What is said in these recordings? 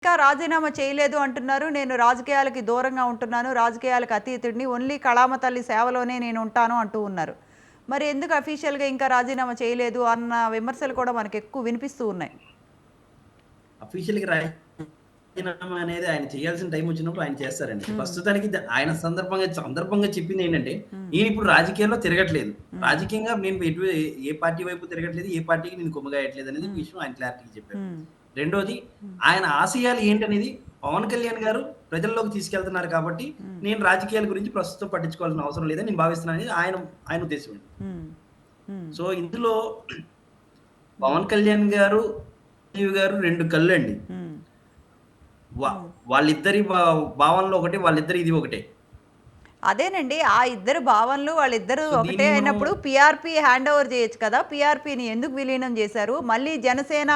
ఇంకా రాజీనామా చేయలేదు అంటున్నారు. నేను రాజకీయాలకి దూరంగా ఉంటున్నాను. రాజకీయాలకు అతీతుడిని. ఓన్లీ కళామ తల్లి సేవలోనే నేను ఉంటాను అంటూ ఉన్నారు. మరి ఎందుకు అఫీషియల్‌గా ఇంకా రాజీనామా చేయలేదు అన్న విమర్శలు కూడా మనకెక్కువ వినిపిస్తూ ఉన్నాయి. అఫీషియల్‌గా రాజీనామా అనేది ఆయన చేయాల్సిన టైం వచ్చినప్పుడు ఆయన చేస్తారండి. హ్మ్. ప్రస్తుతానికి ఆయన సందర్భంగా చెప్పిందేంటంటే, హ్మ్. నేనిప్పుడు రాజకీయాల్లో తిరగట్లేదు. హ్మ్. రాజకీయంగా నేను ఏ పార్టీ వైపు తిరగట్లేదు. ఏ పార్టీకి నేను కొమ్ముగాయట్లేదు అనేది హ్మ్. విషయం ఆయన క్లారిటీగా చెప్పారు. హ్మ్. రెండోది హ్మ్. ఆయన ఆశయాలు ఏంటనేది పవన్ కళ్యాణ్ గారు ప్రజల్లోకి తీసుకెళ్తున్నారు కాబట్టి, హ్మ్. నేను రాజకీయాల గురించి ప్రస్తుతం పట్టించుకోవాల్సిన అవసరం లేదని నేను భావిస్తున్నాననేది ఆయన ఉద్దేశం అండి. హ్మ్. హ్మ్. సో, ఇందులో హ్మ్. పవన్ కళ్యాణ్ గారు, చిరంజీవి గారు 2 కళ్ళండి. హ్మ్. వా హ్మ్. వాళ్ళిద్దరి భావనలు ఒకటే. వాళ్ళిద్దరి ఇది ఒకటే. అదేనండి. ఆ ఇద్దరు భావనలు వాళ్ళిద్దరూ సో, ఒకటే దీన్ని మనం అయినప్పుడు పీఆర్‌పీ హ్యాండ్ ఓవర్ చేయొచ్చు కదా! పీఆర్‌పీని ఎందుకు విలీనం చేశారు? మళ్ళీ జనసేన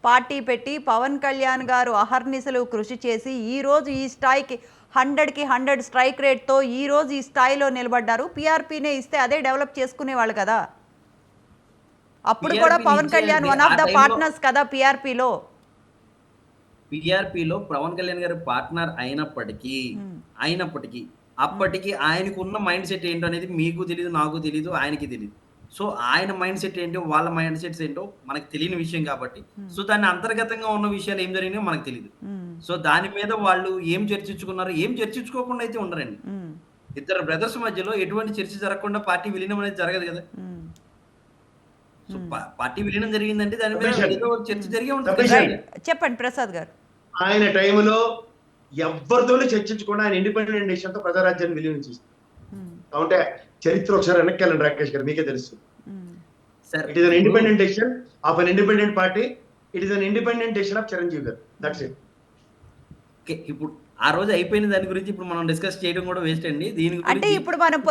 పార్టీ పెట్టి పవన్ కళ్యాణ్ గారు అహర్నిశలు కృషి చేసి ఈరోజు ఈ స్థాయికి 100కి 100 స్ట్రైక్ రేట్‌తో ఈరోజు ఈ స్థాయిలో నిలబడ్డారు. పీఆర్‌పీనే ఇస్తే అదే డెవలప్ చేసుకునేవాళ్ళు కదా! అప్పుడు కూడా పీఆర్‌పీని పవన్ కళ్యాణ్ ఇచ్చేయండి. వన్ ఆ ఆఫ్ ద టైంలో పార్ట్నర్స్ కదా పీఆర్‌పీలో. పీఆర్‌పీలో పవన్ కళ్యాణ్ గారు పార్ట్నర్ హ్మ్. అయినప్పటికీ హ్మ్. అప్పటికి ఆయనకున్న మైండ్ సెట్ ఏంటో అనేది మీకు తెలీదు, నాకు తెలీదు, ఆయనకి తెలీదు. సో, ఆయన మైండ్ సెట్ ఏంటో, వాళ్ళ మైండ్ సెట్స్ ఏంటో మనకు తెలియని విషయం కాబట్టి, హ్మ్. సో, దాన్ని అంతర్గతంగా ఉన్న విషయాలు ఏం జరిగినాయో మనకు తెలీదు. హ్మ్. సో, దాని మీద వాళ్ళు ఏం చర్చించుకున్నారు, ఏం చర్చించుకోకుండా అయితే ఉండరండి. హ్మ్. ఇద్దరు బ్రదర్స్ మధ్యలో ఎటువంటి చర్చ జరగకుండా పార్టీ విలీనం అనేది జరగదు గదా! హ్మ్. సో, హ్మ్. పార్టీ విలీనం జరిగిందంటే దాని మీద సతీష్ అండి. ఏదో చర్చ హ్మ్. జరిగే ఉంటది సతీష్ ఖచ్చితంగా. అండి. రైట్. చెప్పండి ప్రసాద్ గారు. ఆయన టైంలో ఎవ్వరితోని చర్చించకుండా ఆయన ఇండిపెండెంట్ డెసిషన్‌తో ప్రజారాజ్యాన్ని విలీనం చేశారు. హ్మ్. కావుంటే చరిత్ర ఒకసారి వెనక్కెళ్ళండి రాకేష్ గారు మీకే తెలుస్తుంది. హ్మ్. సార్ ఇట్ ఈస్ అన్ ఇప్పుడు independent decision of an independent party. It is an independent decision of Chiranjeevi గారు. దట్స్ హ్మ్. ఇట్. ఇప్పుడు ఆ రోజు అయిపోయిన దాని గురించి ఇప్పుడు మనం డిస్కస్ చేయడం కూడా వేస్ట్ అండి. దీని అంటే గురించి ఇప్పుడు మనం